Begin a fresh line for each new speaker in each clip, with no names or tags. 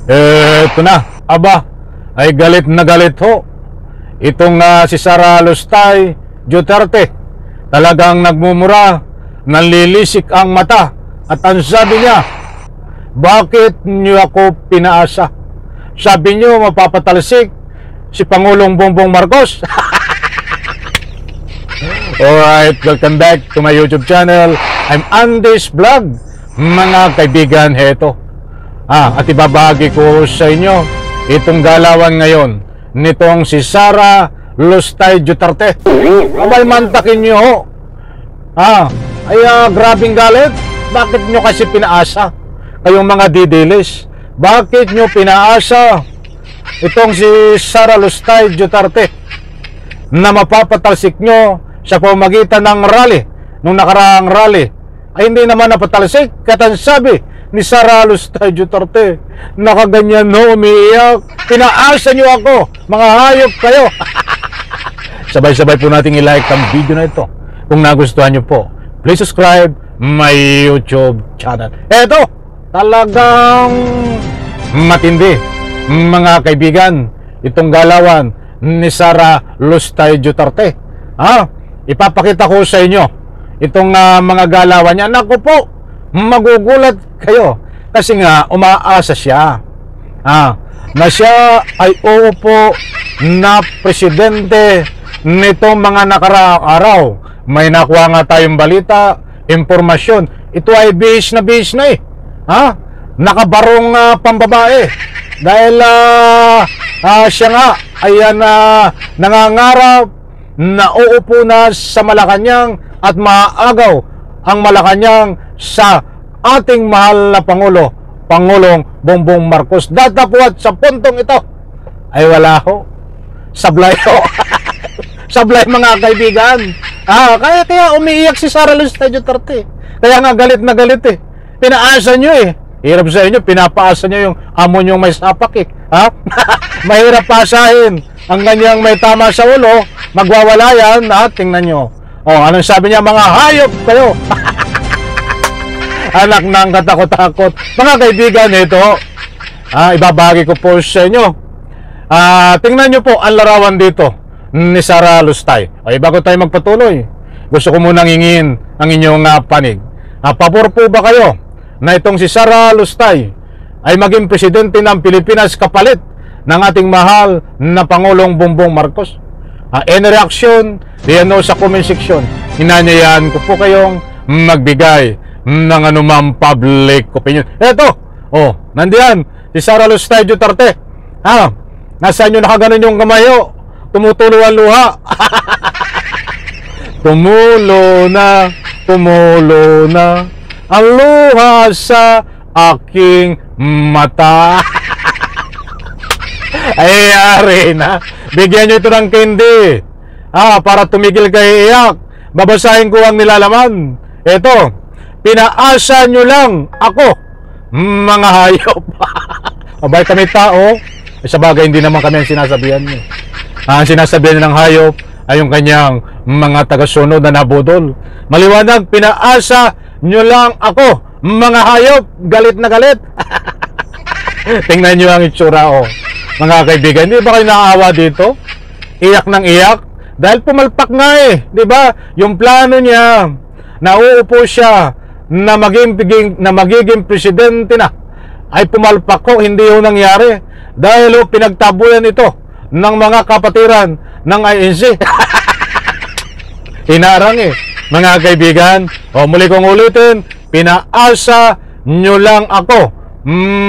Ito na, aba, ay galit na galit ho. Itong si Sara Lustay Duterte, talagang nagmumura, nanlilisik ang mata. At ang sabi niya, bakit niyo ako pinaasa? Sabi niyo mapapatalsik si Pangulong Bongbong Marcos. Alright, welcome back to my YouTube channel. I'm Andy's Vlog. Mga kaibigan, heto. At ibabahagi ko sa inyo itong galawan ngayon nitong si Sara Lustay Duterte. Abay, mantakin nyo ho. Grabing galit. Bakit nyo kasi pinaasa? Kayong mga didilis, bakit nyo pinaasa itong si Sara Lustay Duterte na mapapatalsik nyo sa pamagitan ng rally, nung nakaraang rally? Ay hindi naman napatalsik. Kaya sabi ni Sara Lustay Duterte, nakaganyan no, umiiyak. Pinaasa nyo ako, mga hayop kayo. Sabay-sabay po nating i-like ang video na ito. Kung nagustuhan nyo po, please subscribe my YouTube channel. Eto, talagang matindi, mga kaibigan, itong galawan ni Sara Lustay Duterte. Ipapakita ko sa inyo itong mga galawan niya. Naku po, magugulat kayo kasi nga umaasa siya na siya ay uupo na presidente nitong mga nakaraang araw. May nakuha nga tayong balita, impormasyon. Ito ay bihis na nakabarong pambabae dahil siya nga ay nangangarap na uupo na sa Malacanang at maagaw ang Malacanang sa ating mahal na Pangulo, Pangulong Bongbong Marcos. Datapuat sa puntong ito ay wala ho, sablay ho. Sablay, mga kaibigan. Kaya umiiyak si Sara Lustay Duterte. Kaya nga galit na galit eh. Pinaasa nyo eh. Hirap sa inyo, pinapaasa nyo yung amo nyo may sapak eh. Mahirap pasahin ang ganyang may tama sa ulo. Magwawala yan. Tingnan nyo. Anong sabi niya? Mga hayop kayo. Anak ng katakot-takot. Mga kaibigan, ito, ibabahagi ko po sa inyo. Tingnan nyo po ang larawan dito ni Sara Lustay. Bago tayo magpatuloy, gusto ko munang hingin ang inyong panig. Pabor po ba kayo na itong si Sara Lustay ay maging presidente ng Pilipinas kapalit ng ating mahal na Pangulong Bongbong Marcos? Any reaction? Diyan sa comment section. Hinanyayahan ko po kayong magbigay ng anumang public opinion. Eto, nandiyan si Sara Lustay Duterte. Nasaan nyo nakaganon yung kamayo? Tumutulo ang luha. Tumulo na ang luha sa aking mata. Ay, ari na. Bigyan nyo ito ng candy. Para tumigil kayo iyak. Babasahin ko ang nilalaman. Ito, pinaasa nyo lang ako, mga hayop. Abay kami tao. Sa bagay, hindi naman kami ang sinasabihan nyo. Ang sinasabihan ng hayop ay yung kanyang mga tagasunod na nabudol. Maliwanag, pinaasa nyo lang ako, mga hayop. Galit na galit. Tingnan nyo ang itsura, mga kaibigan. Hindi ba kayo naawa dito? Iyak ng iyak dahil pumalpak nga di ba? Yung plano niya na uupo siya na magiging presidente na ay pumalpak ko. Hindi yun nangyari dahil pinagtabuyan ito ng mga kapatiran ng INC. Hinarang mga kaibigan. Muli kong ulitin, pinaasa nyo lang ako,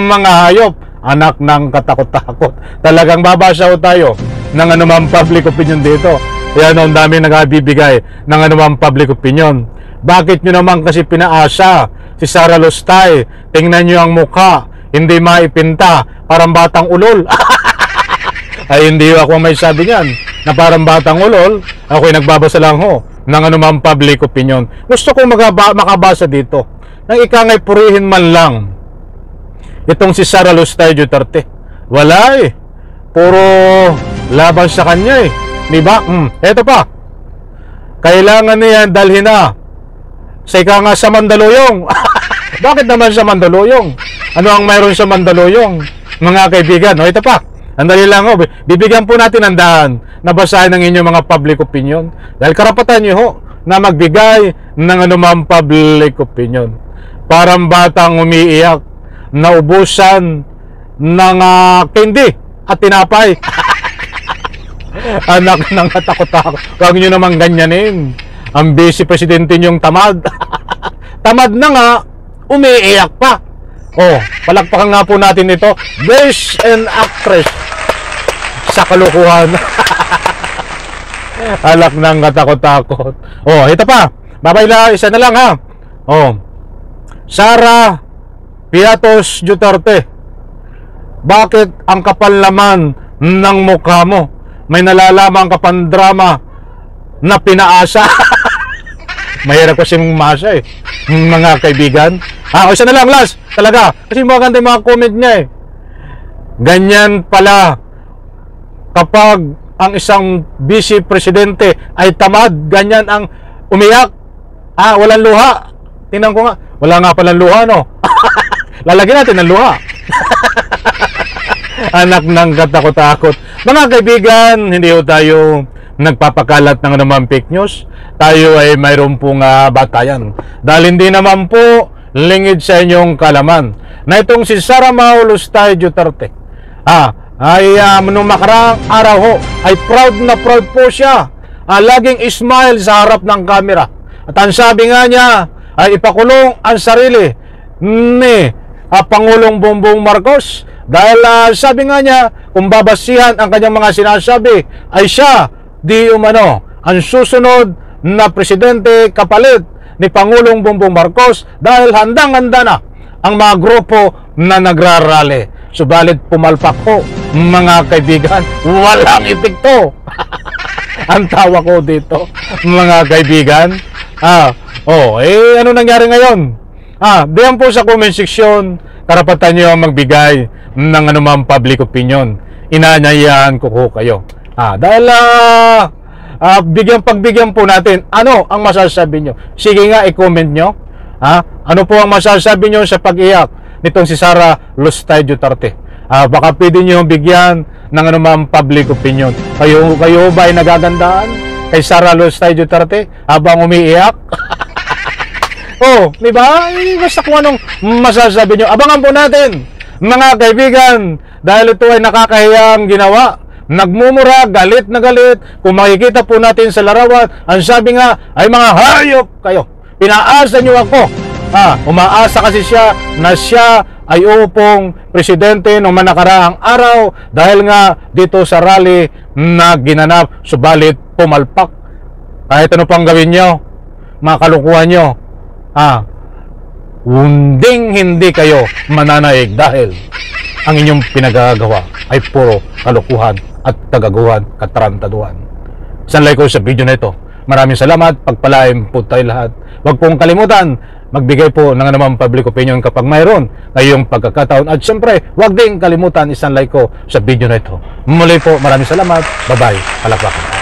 mga hayop. Anak ng katakot-takot. Talagang babasa tayo ng anumang public opinion dito. Kaya ang dami nagbibigay ng anumang public opinion. Bakit nyo naman kasi pinaasa si Sara Lustay? Tingnan nyo ang mukha, hindi maipinta, parang batang ulol. Ay hindi ako may sabi niyan na parang batang ulol. Ako'y nagbabasa lang ng anumang public opinion. Gusto kong makabasa dito nang ikangay purihin man lang itong si Sara Lustay Duterte. Wala puro laban sa kanya diba? Eto pa, kailangan niya dalhin na sa sa Mandaluyong. Bakit naman sa Mandaluyong? Ano ang mayroon sa Mandaluyong? mga kaibigan. No, ito pa. Andali lang, oh. Bibigyan po natin ng daan na basahin ng inyong mga public opinion. Dahil karapatan nyo ho na magbigay ng anumang public opinion. Parang batang umiiyak na ubusan ng candy at tinapay. Anak ng katakot-takot. Huwag nyo naman ganyanin. Ang vice presidente nyong tamad. Tamad na nga, umiiyak pa. Oh, palakpakan nga po natin ito. Best and actress sa kalukuhan. Alak ng katakot-takot. Oh, ito pa. Babayla, isa na lang ha. Oh. Sara Piatos Duterte. Bakit ang kapal naman ng mukha mo? May nalalaman ka pang drama na pinaasa. Mahirap kasi masa eh, mga kaibigan. Isa na lang, last. Talaga. Kasi maganda yung mga comment niya eh. Ganyan pala kapag ang isang vice presidente ay tamad, ganyan ang umiyak. Walang luha. Tingnan ko nga. Wala nga palang luha, no? Lalagyan natin ng luha. Anak ng katakot-takot. Mga kaibigan, hindi ho tayo nagpapakalat ng naman fake news. Tayo ay mayroon pong batayan. Dahil hindi naman po lingid sa inyong kalaman na itong si Sara Maulustay Duterte ay nung makarang araw ho ay proud na proud po siya. Laging smile sa harap ng camera. At ang sabi nga niya ay ipakulong ang sarili ni Pangulong Bongbong Marcos. Dahil sabi nga niya, kung babasihan ang kanyang mga sinasabi, ay siya di umano ang susunod na presidente kapalit ni Pangulong Bongbong Marcos dahil handang-handa na ang mga grupo na nagrarally. Subalit pumalpak po, mga kaibigan, walang epekto. Ang tawa ko dito, mga kaibigan. Ano nangyari ngayon? Diyan po sa comment section, karapatan nyo magbigay ng anumang public opinion. Inanyayahan ko kayo. Dahil pagbigyan po natin, ano ang masasabi nyo? Sige nga, i-comment nyo. Ano po ang masasabi nyo sa pag-iyak nitong si Sara Lustay Duterte? Baka pwede nyo bigyan ng anumang public opinion. Kayo ba ay nagagandaan kay Sara Lustay Duterte habang umiiyak? Di ba? Basta kung anong masasabi nyo. Abangan po natin, mga kaibigan, dahil ito ay nakakahiyang ginawa. Nagmumura, galit na galit. Kung makikita po natin sa larawan, ang sabi nga ay mga hayop kayo. Pinaasa nyo ako. Umaasa kasi siya na siya ay upong presidente noong manakaraang araw dahil nga dito sa rally na ginanap, subalit pumalpak. Kahit ano pang gawin nyo, mga kalukuhan nyo, hindi kayo mananaig dahil ang inyong pinagagawa ay puro kalukuhan at kagaguhan, katarantaduhan. Sanlay ko sa video na ito. Maraming salamat, pagpalain po tayo lahat. Huwag pong kalimutan, magbigay po ng anumang public opinion kapag mayroon ngayong pagkakataon. At syempre, huwag din kalimutan isanlay ko sa video na ito. Muli po, maraming salamat. Bye-bye. Palakpakan.